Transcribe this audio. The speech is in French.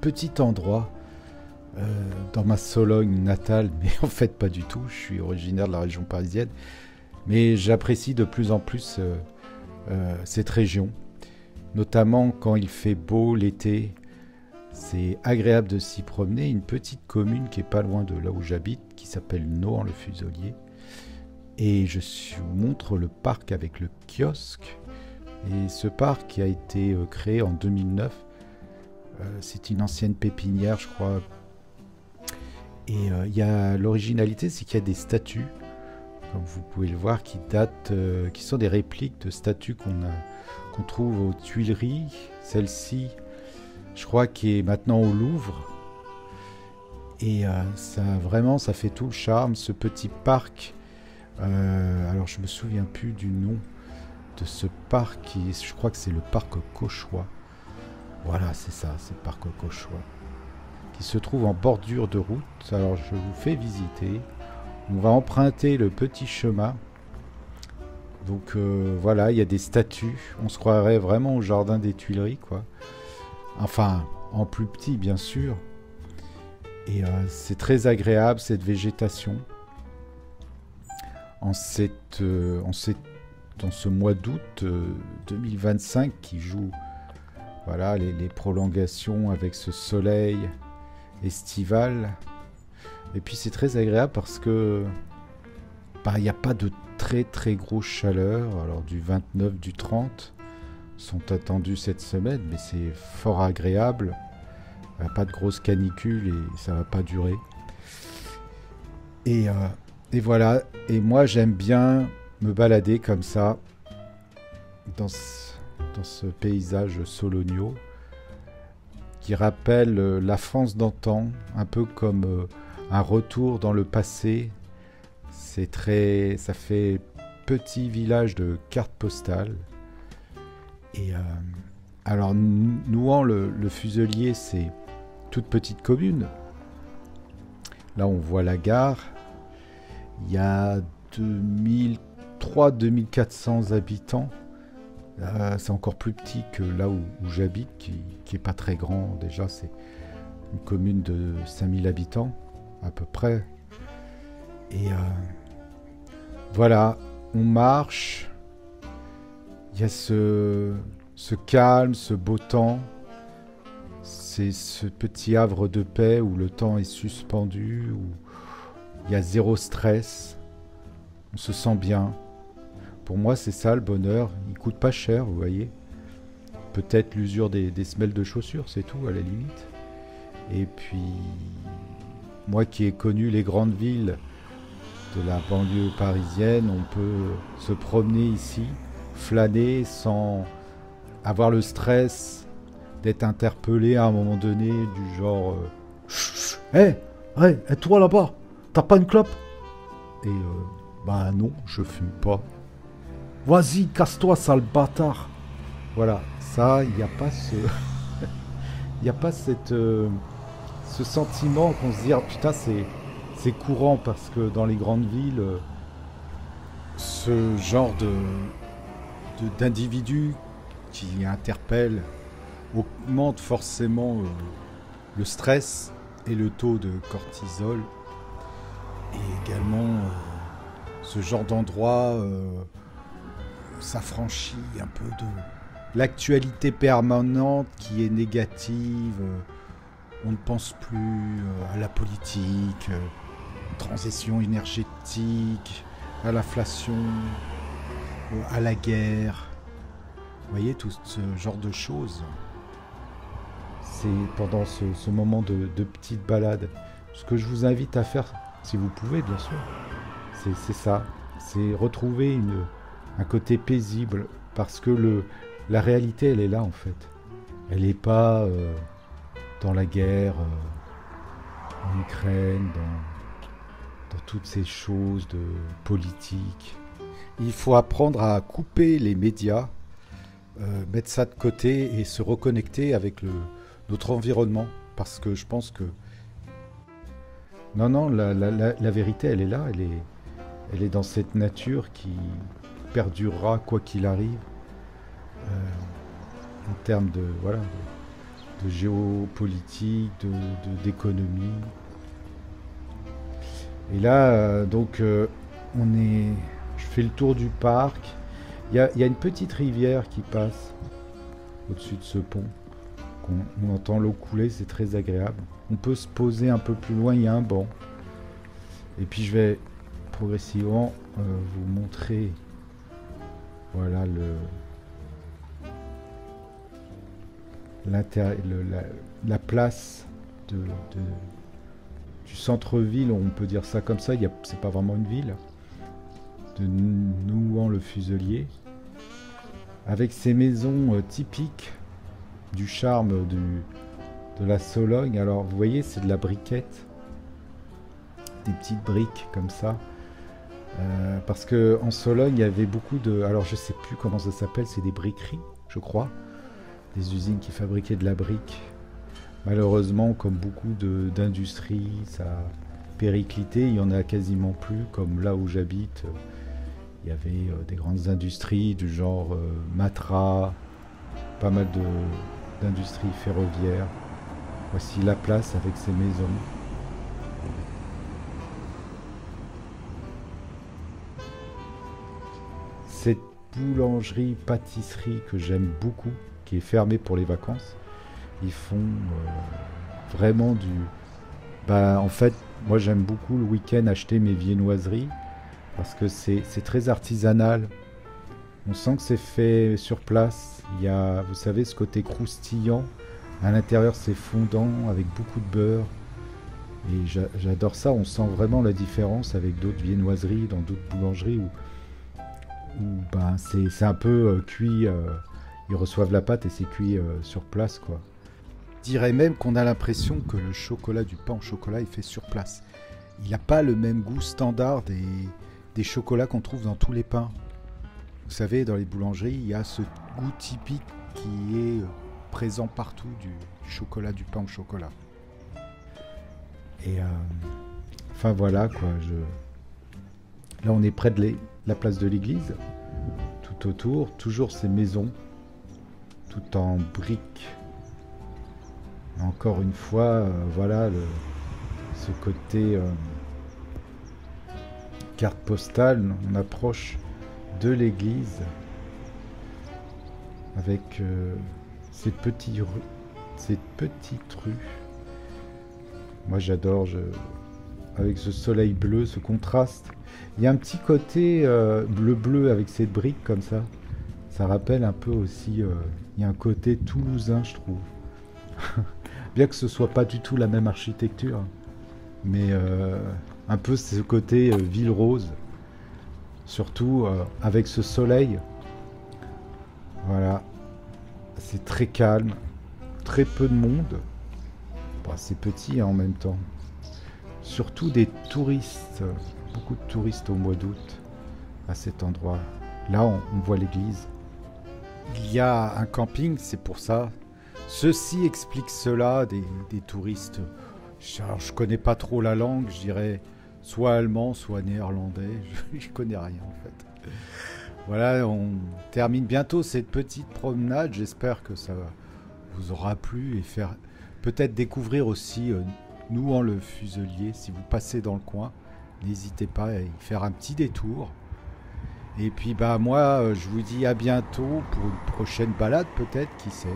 petit endroit dans ma Sologne natale, mais en fait pas du tout, je suis originaire de la région parisienne, mais j'apprécie de plus en plus cette région, notamment quand il fait beau l'été. C'est agréable de s'y promener. Une petite commune qui est pas loin de là où j'habite, qui s'appelle Nohant-le-Fuselier. Et vous montre le parc avec le kiosque. Et ce parc qui a été créé en 2009, c'est une ancienne pépinière, je crois. Et il y a l'originalité, c'est qu'il y a des statues, comme vous pouvez le voir, qui datent, qui sont des répliques de statues qu'on trouve aux Tuileries. Celle-ci, je crois, qui est maintenant au Louvre. Et ça fait tout le charme, ce petit parc. Alors je me souviens plus du nom de ce parc, je crois que c'est le parc Cauchois. Voilà, c'est ça, c'est le parc Cauchois, qui se trouve en bordure de route. Alors je vous fais visiter. On va emprunter le petit chemin. Donc voilà, il y a des statues. On se croirait vraiment au jardin des Tuileries, quoi. Enfin, en plus petit, bien sûr. Et c'est très agréable, cette végétation. Dans ce mois d'août 2025 qui joue voilà, les prolongations avec ce soleil estival. Et puis c'est très agréable parce que il n'y a pas de très très grosse chaleur. Alors du 29, du 30 sont attendus cette semaine, mais c'est fort agréable. Il n'y a pas de grosse canicule et ça ne va pas durer. Et et moi j'aime bien me balader comme ça dans ce paysage sologno qui rappelle la France d'antan, un peu comme un retour dans le passé. Ça fait petit village de carte postale. Et alors Nouhant le Fuselier, c'est toute petite commune. Là on voit la gare. Il y a 2400 habitants. C'est encore plus petit que là où j'habite, qui est pas très grand. Déjà, c'est une commune de 5000 habitants, à peu près. Et voilà, on marche. Il y a ce calme, ce beau temps. C'est ce petit havre de paix où le temps est suspendu, où il y a zéro stress. On se sent bien. Pour moi, c'est ça le bonheur. Il coûte pas cher, vous voyez. Peut-être l'usure des semelles de chaussures, c'est tout, à la limite. Et puis, moi qui ai connu les grandes villes de la banlieue parisienne, on peut se promener ici, flâner sans avoir le stress d'être interpellé à un moment donné, du genre Hé, toi là-bas, t'as pas une clope? Et bah non, je fume pas. Vas-y, casse-toi, sale bâtard. Voilà, ça, il n'y a pas il n'y a pas ce sentiment qu'on se dit, ah, putain, c'est courant parce que dans les grandes villes, ce genre d'individus qui interpellent augmente forcément le stress et le taux de cortisol. Et également, ce genre d'endroit s'affranchit un peu de l'actualité permanente qui est négative. On ne pense plus à la politique, transition énergétique, à l'inflation, à la guerre. Vous voyez, tout ce genre de choses. C'est pendant ce moment de petite balade. Ce que je vous invite à faire, si vous pouvez, bien sûr, c'est ça. C'est retrouver un côté paisible. Parce que la réalité, elle est là, en fait. Elle n'est pas dans la guerre en Ukraine, dans toutes ces choses de politique. Il faut apprendre à couper les médias, mettre ça de côté et se reconnecter avec notre environnement. Parce que je pense que... Non, la vérité, elle est là. Elle est dans cette nature qui perdurera quoi qu'il arrive. En termes de géopolitique, d'économie. Et là, je fais le tour du parc. Il y a une petite rivière qui passe au-dessus de ce pont. On entend l'eau couler, c'est très agréable. On peut se poser un peu plus loin, il y a un banc. Et puis je vais progressivement vous montrer voilà la place du centre-ville, on peut dire ça comme ça, c'est pas vraiment une ville, de Nouan-le-Fuselier, avec ces maisons typiques du charme de la Sologne. Alors vous voyez, c'est de la briquette, des petites briques comme ça, parce que en Sologne il y avait beaucoup alors je sais plus comment ça s'appelle, c'est des briqueries, je crois, des usines qui fabriquaient de la brique. Malheureusement, comme beaucoup d'industries, ça a périclité, il y en a quasiment plus, comme là où j'habite, il y avait des grandes industries du genre Matra, pas mal d'industries ferroviaires. Voici la place avec ses maisons. Cette boulangerie-pâtisserie que j'aime beaucoup, qui est fermée pour les vacances, ils font vraiment en fait, moi j'aime beaucoup le week-end acheter mes viennoiseries parce que c'est très artisanal. On sent que c'est fait sur place. Il y a, vous savez, ce côté croustillant. À l'intérieur, c'est fondant avec beaucoup de beurre. Et j'adore ça. On sent vraiment la différence avec d'autres viennoiseries dans d'autres boulangeries où c'est un peu cuit. Ils reçoivent la pâte et c'est cuit sur place, quoi. Je dirais même qu'on a l'impression que le chocolat du pain au chocolat est fait sur place. Il n'a pas le même goût standard des chocolats qu'on trouve dans tous les pains. Vous savez, dans les boulangeries, il y a ce goût typique qui est présent partout du chocolat, du pain au chocolat. Et enfin voilà quoi. Là, on est près de la place de l'église. Tout autour, toujours ces maisons, tout en briques. Encore une fois, voilà ce côté carte postale. On approche de l'église avec ces petites rues. Moi j'adore, avec ce soleil bleu, ce contraste. Il y a un petit côté bleu avec ces briques comme ça. Ça rappelle un peu aussi, il y a un côté toulousain, je trouve. Bien que ce soit pas du tout la même architecture, mais un peu ce côté ville rose, surtout avec ce soleil. Voilà, c'est très calme, très peu de monde. Bon, c'est petit en même temps. Surtout des touristes, beaucoup de touristes au mois d'août à cet endroit. Là, on voit l'église. Il y a un camping, c'est pour ça. Ceci explique cela, des touristes. Alors, je connais pas trop la langue, je dirais soit allemand, soit néerlandais. Je connais rien en fait. Voilà, on termine bientôt cette petite promenade. J'espère que ça vous aura plu et faire peut-être découvrir aussi Nouan-le-Fuselier. Si vous passez dans le coin, n'hésitez pas à y faire un petit détour. Et puis moi, je vous dis à bientôt pour une prochaine balade peut-être, qui sait.